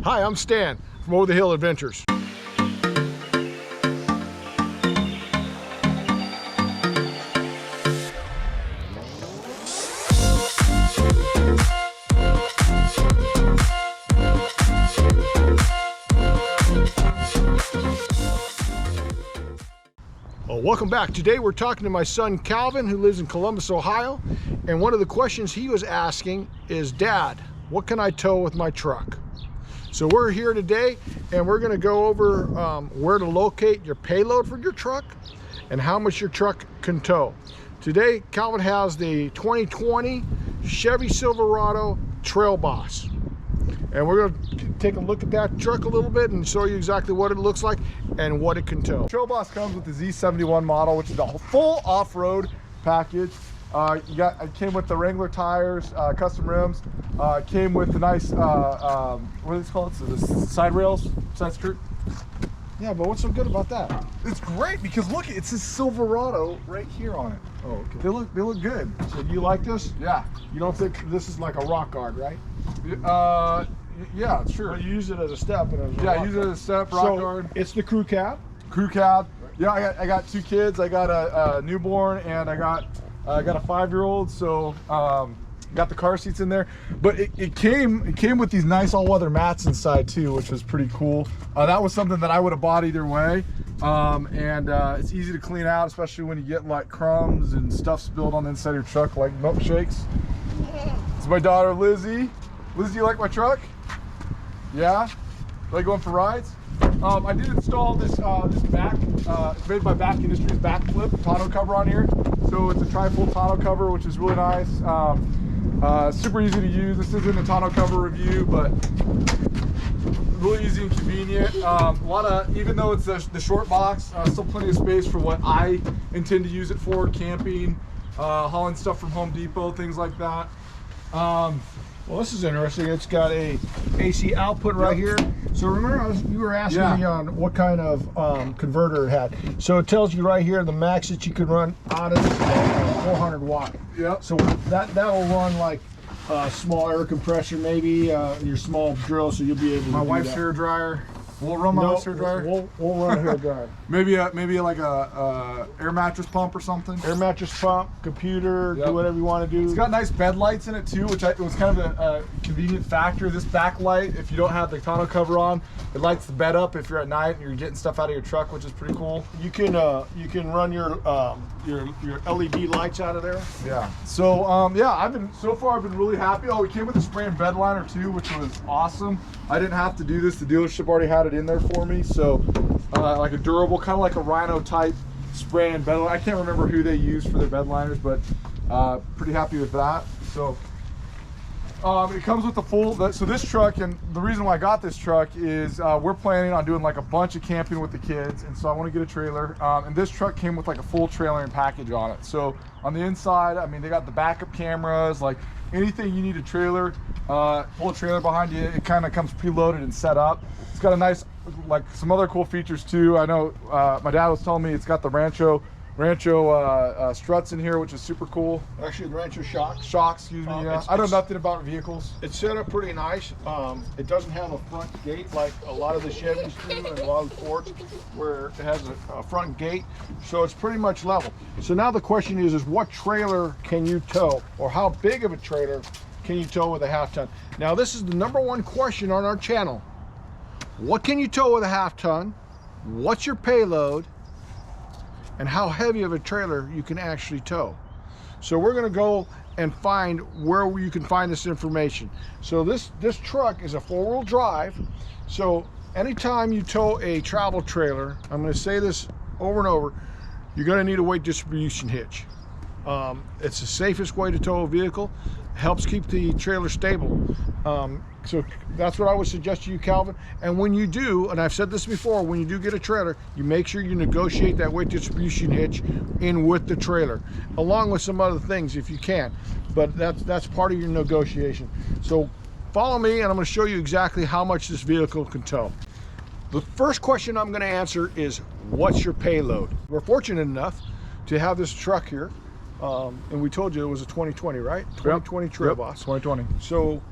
Hi, I'm Stan from Over the Hill Adventures. Well, welcome back. Today we're talking to my son Calvin, who lives in Columbus, Ohio, and one of the questions he was asking is, Dad, what can I tow with my truck? So we're here today and we're going to go over where to locate your payload for your truck and how much your truck can tow. Today Calvin has the 2020 Chevy Silverado Trail Boss, and we're going to take a look at that truck a little bit and show you exactly what it looks like and what it can tow. Trail Boss comes with the Z71 model, which is a full off-road package. It came with the Wrangler tires, custom rims. It came with the nice, what are these called? So the side rails, side skirt. Yeah, but what's so good about that? It's great because look, it says Silverado right here on it. Oh, okay. They look good. So you like this? Yeah. You don't think this is like a rock guard, right? Yeah, sure. Well, you use it as a step and as a Yeah, use it as a step, rock guard. It's the crew cab. Crew cab. Yeah, I got two kids. I got a newborn and I got a 5-year-old. So got the car seats in there. But it came with these nice all-weather mats inside too, which was pretty cool. That was something that I would have bought either way. It's easy to clean out, especially when you get like crumbs and stuff spilled on the inside of your truck, like milkshakes. It's my daughter Lizzie. Lizzie, you like my truck? Yeah? Like going for rides? I did install this back, it's made by Back Industries backflip tonneau cover on here. So it's a tri-fold tonneau cover, which is really nice. Super easy to use. This isn't a tonneau cover review, but really easy and convenient. Even though it's the short box, still plenty of space for what I intend to use it for, camping, hauling stuff from Home Depot, things like that. Well, this is interesting. It's got a AC output right here. So remember, you were asking me on what kind of converter it had. So it tells you right here the max that you could run out of this 400 watt. Yep. So that will run like a small air compressor, maybe your small drill, so you'll be able to. My wife's hair dryer. We'll run my wife's hair dryer. We'll run a hair dryer. maybe like a air mattress pump or something. Air mattress pump, computer, do whatever you want to do. It's got nice bed lights in it too, which it was kind of a convenient factor. This backlight, if you don't have the tonneau cover on, it lights the bed up if you're at night and you're getting stuff out of your truck, which is pretty cool. You can run your LED lights out of there. Yeah. So yeah, I've been really happy. Oh, it came with a spray and bed liner too, which was awesome. I didn't have to do this. The dealership already had it in there for me. So like a durable, kind of like a Rhino type spray and bed liner. I can't remember who they used for their bed liners, but pretty happy with that. So it comes with the full, so this truck, and the reason why I got this truck is we're planning on doing like a bunch of camping with the kids, and so I want to get a trailer, and this truck came with like a full trailering package on it. So on the inside, I mean, they got the backup cameras, like anything you need a trailer, pull a trailer behind you, it kind of comes preloaded and set up. It's got a nice, like some other cool features too. I know my dad was telling me it's got the Rancho struts in here, which is super cool. Actually, the Rancho shocks. Shocks, excuse me. Yeah. I know nothing about vehicles. It's set up pretty nice. It doesn't have a front gate like a lot of the Chevys do and a lot of the Fords, where it has a front gate. So it's pretty much level. So now the question is what trailer can you tow, or how big of a trailer can you tow with a half-ton? Now this is the #1 question on our channel. What can you tow with a half-ton? What's your payload? And how heavy of a trailer you can actually tow. So we're gonna go and find where you can find this information. So this truck is a 4-wheel drive. So anytime you tow a travel trailer, I'm gonna say this over and over, you're gonna need a weight distribution hitch. It's the safest way to tow a vehicle. Helps keep the trailer stable. So that's what I would suggest to you, Calvin. And when you do, and I've said this before, when you do get a trailer, you make sure you negotiate that weight distribution hitch in with the trailer, along with some other things if you can. But that's part of your negotiation. So follow me and I'm going to show you exactly how much this vehicle can tow. The first question I'm going to answer is, what's your payload? We're fortunate enough to have this truck here and we told you it was a 2020, right? 2020 Trail Boss. 2020. So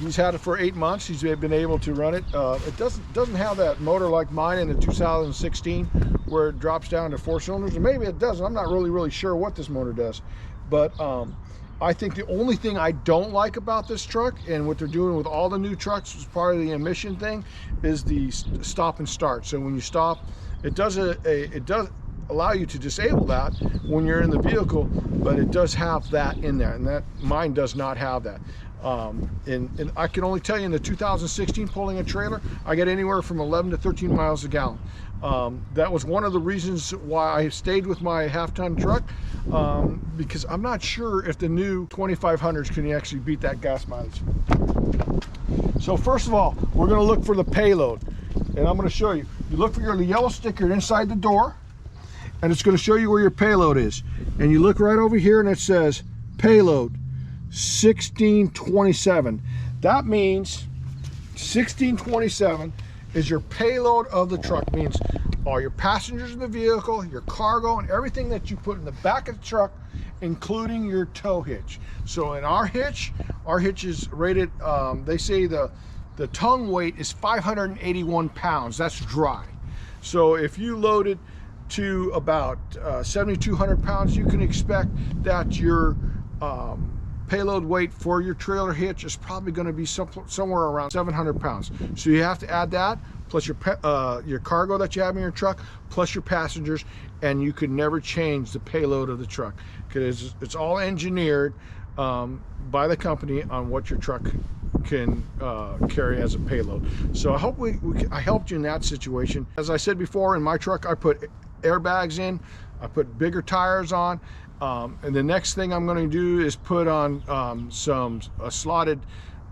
he's had it for 8 months. He's been able to run it. It doesn't have that motor like mine in the 2016 where it drops down to 4 cylinders, or maybe it doesn't. I'm not really sure what this motor does, but I think the only thing I don't like about this truck, and what they're doing with all the new trucks as part of the emission thing, is the stop and start. So when you stop, it does allow you to disable that when you're in the vehicle, but it does have that in there, and that mine does not have that. And I can only tell you, in the 2016 pulling a trailer, I get anywhere from 11 to 13 miles a gallon. That was one of the reasons why I stayed with my half-ton truck, because I'm not sure if the new 2500s can actually beat that gas mileage. So first of all, we're going to look for the payload, and I'm going to show you. You look for your yellow sticker inside the door, and it's going to show you where your payload is. And you look right over here, and it says payload 1627. That means 1627 is your payload of the truck. Means all your passengers in the vehicle, your cargo, and everything that you put in the back of the truck, including your tow hitch. So in our hitch is rated, they say the tongue weight is 581 pounds. That's dry. So if you loaded to about 7,200 pounds, you can expect that your payload weight for your trailer hitch is probably going to be somewhere around 700 pounds. So you have to add that, plus your cargo that you have in your truck, plus your passengers, and you could never change the payload of the truck, because it's all engineered by the company on what your truck can carry as a payload. So I hope I helped you in that situation. As I said before, in my truck I put airbags in, I put bigger tires on, and the next thing I'm going to do is put on some slotted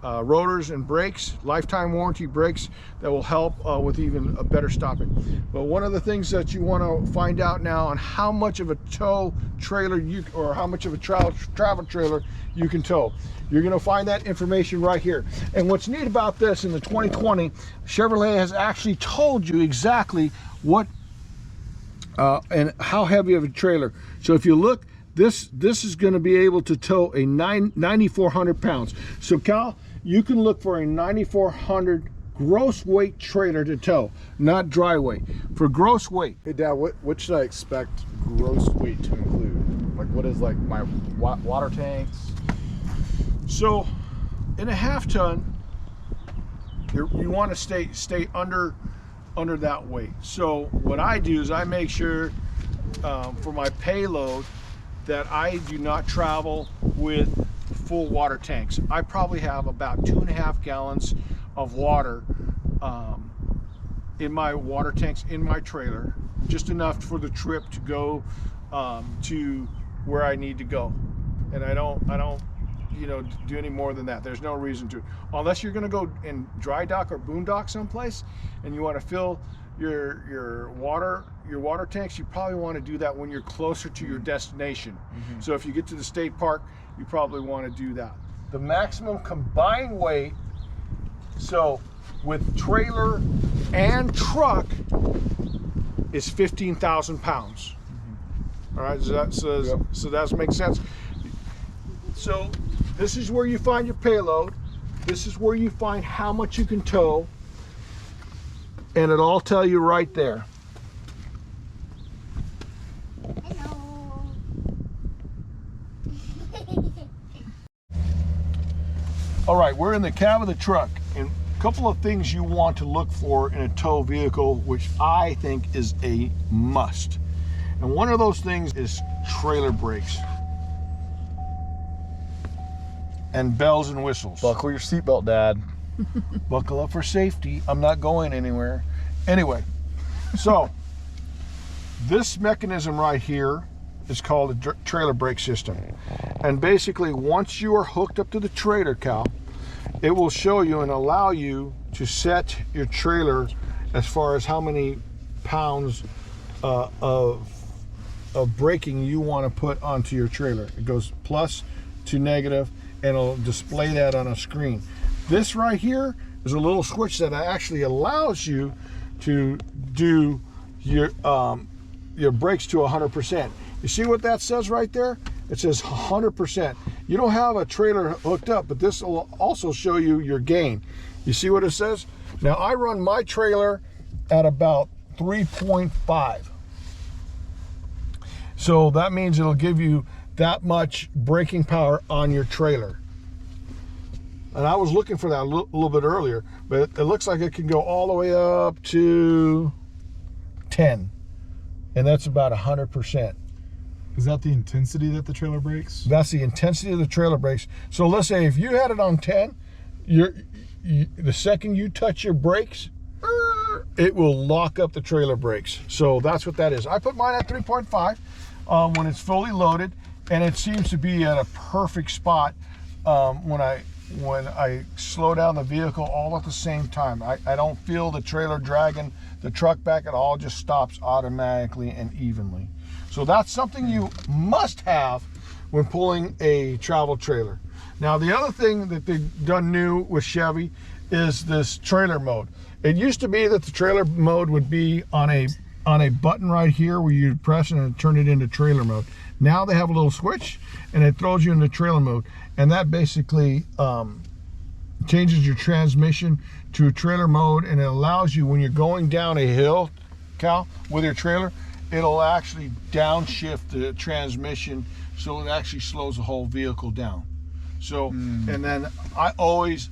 rotors and brakes, lifetime warranty brakes, that will help with even a better stopping. But one of the things that you want to find out now on how much of a tow trailer or how much of a travel trailer you can tow, you're going to find that information right here. And what's neat about this, in the 2020, Chevrolet has actually told you exactly what and how heavy of a trailer. So if you look, this is going to be able to tow a 9,400 pounds. So Cal, you can look for a 9,400 gross weight trailer to tow, not dry weight. For gross weight. Hey Dad, what should I expect gross weight to include? Like, what is like my water tanks? So in a half ton, you want to stay under that weight. So what I do is I make sure for my payload that I do not travel with full water tanks. I probably have about 2.5 gallons of water in my water tanks in my trailer, just enough for the trip to go to where I need to go. And I don't do any more than that. There's no reason to, unless you're going to go in dry dock or boondock someplace and you want to fill your water tanks. You probably want to do that when you're closer to your destination. So if you get to the state park, you probably want to do that. The maximum combined weight, so with trailer and truck, is 15,000 pounds. All right, so that makes sense. So this is where you find your payload. This is where you find how much you can tow, and it'll all tell you right there. Hello. All right, we're in the cab of the truck, and a couple of things you want to look for in a tow vehicle, which I think is a must. And one of those things is trailer brakes and bells and whistles. Buckle your seatbelt, Dad. Buckle up for safety. I'm not going anywhere. Anyway, so this mechanism right here is called a trailer brake system. And basically, once you are hooked up to the trailer, Cal, it will show you and allow you to set your trailer as far as how many pounds of braking you want to put onto your trailer. It goes plus to negative, and it'll display that on a screen. This right here is a little switch that actually allows you to do your brakes to 100%. You see what that says right there? It says 100%. You don't have a trailer hooked up, but this will also show you your gain. You see what it says? Now I run my trailer at about 3.5. So that means it'll give you that much braking power on your trailer. And I was looking for that a little bit earlier, but it looks like it can go all the way up to 10. And that's about 100%. Is that the intensity that the trailer brakes? That's the intensity of the trailer brakes. So let's say if you had it on 10, the second you touch your brakes, it will lock up the trailer brakes. So that's what that is. I put mine at 3.5 when it's fully loaded, and it seems to be at a perfect spot when I slow down the vehicle all at the same time. I don't feel the trailer dragging the truck back at all. It just stops automatically and evenly. So that's something you must have when pulling a travel trailer. Now the other thing that they've done new with Chevy is this trailer mode. It used to be that the trailer mode would be on a button right here where you press it and turn it into trailer mode. Now they have a little switch and it throws you into trailer mode, and that basically changes your transmission to a trailer mode, and it allows you, when you're going down a hill, Cal, with your trailer, it'll actually downshift the transmission so it actually slows the whole vehicle down. So and then I always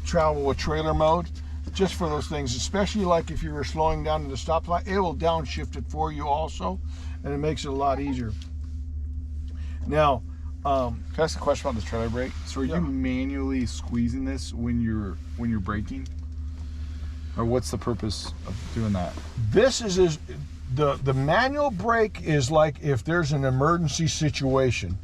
travel with trailer mode just for those things, especially like if you were slowing down at the stoplight, it will downshift it for you also, and it makes it a lot easier. Now can I ask a question about this trailer brake? So are Yeah. you manually squeezing this when you're braking? Or what's the purpose of doing that? this is the manual brake is like if there's an emergency situation,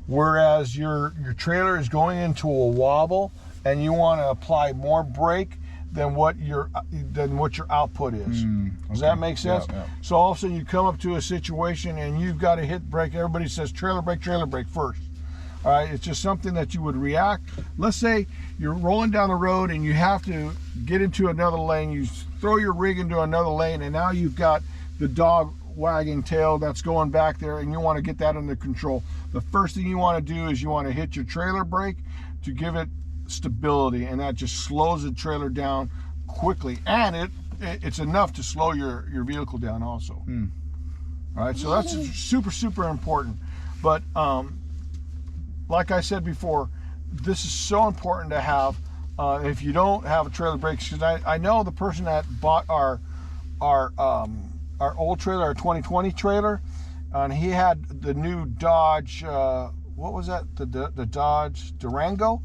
whereas your trailer is going into a wobble and you want to apply more brake than what your output is. Does that make sense? Yeah. So all of a sudden you come up to a situation and you've got to hit brake. Everybody says trailer brake first. All right, it's just something that you would react. Let's say you're rolling down the road and you have to get into another lane. You throw your rig into another lane, and now you've got the dog wagging tail that's going back there, and you want to get that under control. The first thing you want to do is you want to hit your trailer brake to give it stability, and that just slows the trailer down quickly, and it's enough to slow your vehicle down also. All right, so that's super important. But like I said before, this is so important to have. If you don't have a trailer brake, because I know the person that bought our old trailer, our 2020 trailer, and he had the new Dodge, what was that? The Dodge Durango.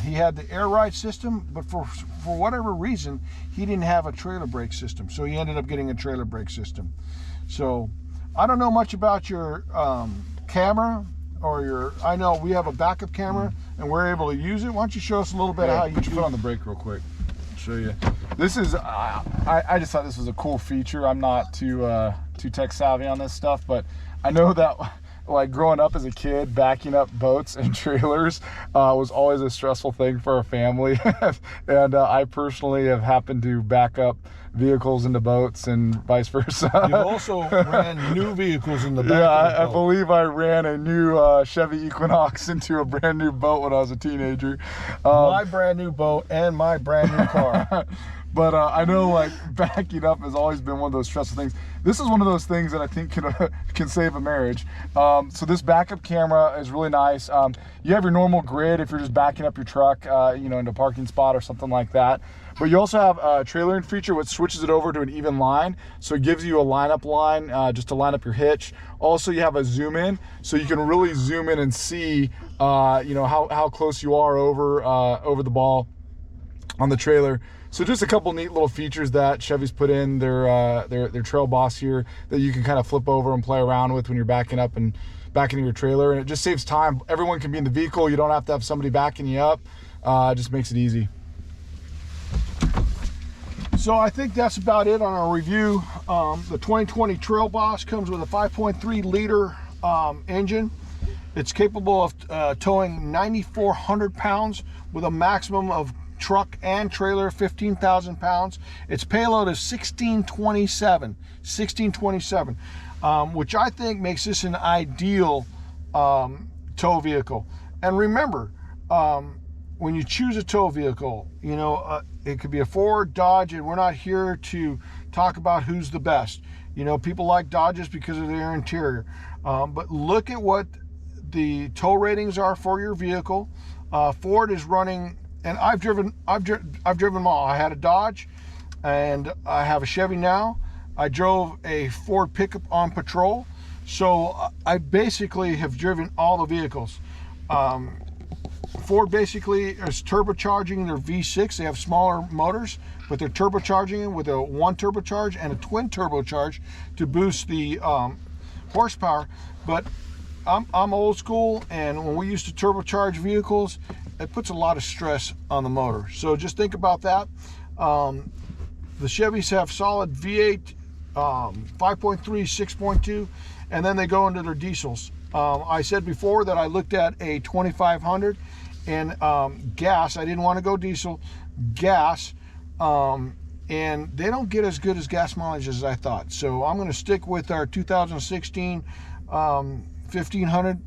He had the air ride system, but for whatever reason, he didn't have a trailer brake system, so he ended up getting a trailer brake system. So I don't know much about your camera or I know we have a backup camera and we're able to use it. Why don't you show us a little bit how you put your foot on the brake real quick. I'll show you. This is I just thought this was a cool feature. I'm not too tech savvy on this stuff, but I know that like growing up as a kid, backing up boats and trailers was always a stressful thing for our family. And I personally have happened to back up vehicles into boats and vice versa. You've also ran new vehicles in the back. Yeah, of the I boat. believe I ran a new Chevy Equinox into a brand new boat when I was a teenager. My brand new boat and my brand new car. But I know like backing up has always been one of those stressful things. This is one of those things that I think can save a marriage. So this backup camera is really nice. You have your normal grid if you're just backing up your truck, into a parking spot or something like that. But you also have a trailering feature which switches it over to an even line. So it gives you a lineup line just to line up your hitch. Also, you have a zoom in, so you can really zoom in and see, how close you are over the ball on the trailer. So just a couple neat little features that Chevy's put in their Trail Boss here that you can kind of flip over and play around with when you're backing up and backing your trailer, and it just saves time. Everyone can be in the vehicle. You don't have to have somebody backing you up. It just makes it easy. So I think that's about it on our review. The 2020 Trail Boss comes with a 5.3 liter engine. It's capable of towing 9,400 pounds with a maximum of truck and trailer, 15,000 pounds. Its payload is 1627, which I think makes this an ideal tow vehicle. And remember, when you choose a tow vehicle, you know, it could be a Ford, Dodge, and we're not here to talk about who's the best. You know, people like Dodges because of their interior, but look at what the tow ratings are for your vehicle. Ford is running, and I've driven them all. I had a Dodge, and I have a Chevy now. I drove a Ford pickup on patrol, so I basically have driven all the vehicles. Ford basically is turbocharging their V6. They have smaller motors, but they're turbocharging it with a 1 turbocharge and a twin turbocharge to boost the horsepower. But I'm old school, and when we used to turbocharge vehicles, it puts a lot of stress on the motor. So just think about that. The Chevys have solid V8, 5.3, 6.2, and then they go into their diesels. I said before that I looked at a 2500 and gas. I didn't want to go diesel, gas, and they don't get as good as gas mileage as I thought. So I'm going to stick with our 2016 1500.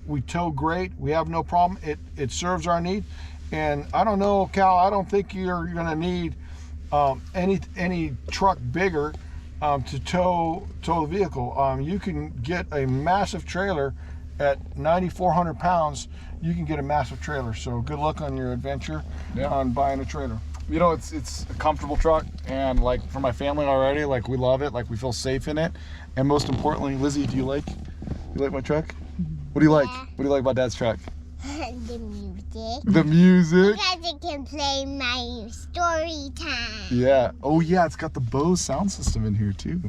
We tow great. We have no problem. It serves our need. And I don't know, Cal, I don't think you're going to need any truck bigger to tow the vehicle. You can get a massive trailer at 9,400 pounds. You can get a massive trailer. So good luck on your adventure on buying a trailer. You know, it's a comfortable truck, and like for my family already, like we love it, like we feel safe in it. And most importantly, Lizzie, do you like my truck? What do you like? What do you like about Dad's truck? The music. The music. Because it can play my story time. Yeah. Oh yeah, it's got the Bose sound system in here too.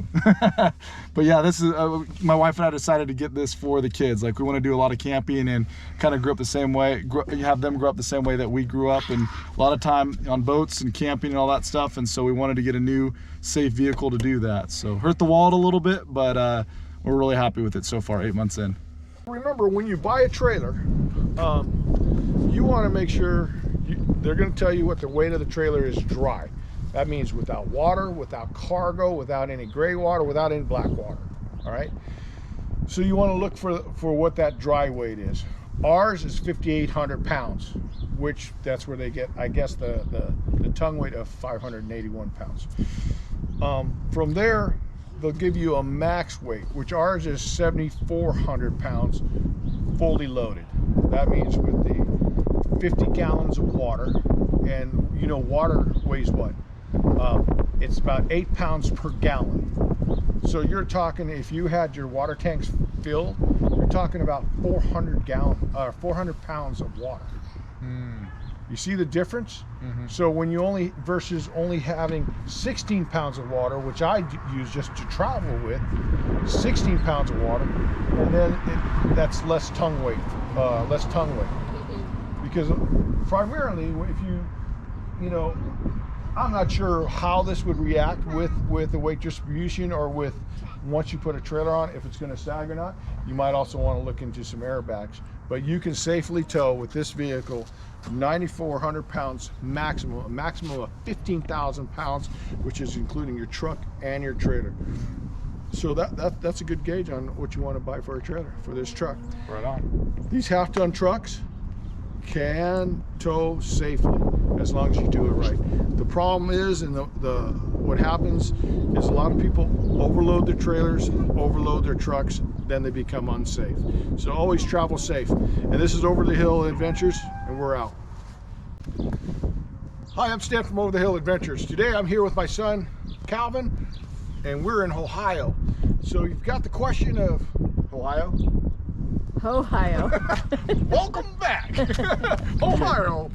But yeah, this is my wife and I decided to get this for the kids. Like we want to do a lot of camping and kind of grow up the same way. Have them grow up the same way that we grew up, and a lot of time on boats and camping and all that stuff. And so we wanted to get a new safe vehicle to do that. So hurt the wallet a little bit, but we're really happy with it so far. 8 months in. Remember, when you buy a trailer, you want to make sure they're going to tell you what the weight of the trailer is dry. That means without water, without cargo, without any gray water, without any black water. All right. So you want to look for what that dry weight is. Ours is 5,800 pounds, which that's where they get, I guess, the tongue weight of 581 pounds. From there, they'll give you a max weight, which ours is 7,400 pounds fully loaded. That means with the 50 gallons of water, and you know water weighs what? It's about 8 pounds per gallon. So you're talking, if you had your water tanks filled, you're talking about 400 pounds of water. You see the difference? So when you versus only having 16 pounds of water, which I use just to travel with, 16 pounds of water, and then that's less tongue weight, because primarily if you know, I'm not sure how this would react with the weight distribution, or with once you put a trailer on, if it's going to sag or not. You might also want to look into some airbags, but you can safely tow with this vehicle 9,400 pounds maximum, a maximum of 15,000 pounds, which is including your truck and your trailer. So that's a good gauge on what you want to buy for a trailer for this truck. Right on. These half-ton trucks can tow safely as long as you do it right. The problem is, and what happens is a lot of people overload their trailers, overload their trucks, then they become unsafe. So always travel safe. And this is Over the Hill Adventures, and we're out. Hi, I'm Stan from Over the Hill Adventures. Today I'm here with my son, Calvin, and we're in Ohio. So you've got the question of Ohio? Ohio. Welcome back. Ohio.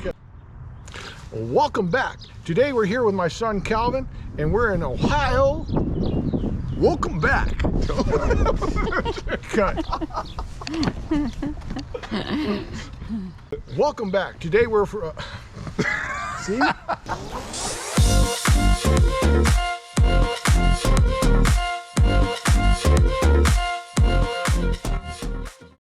Welcome back. Today we're here with my son Calvin, and we're in Ohio. Welcome back. Cut. Welcome back. Today we're for. See?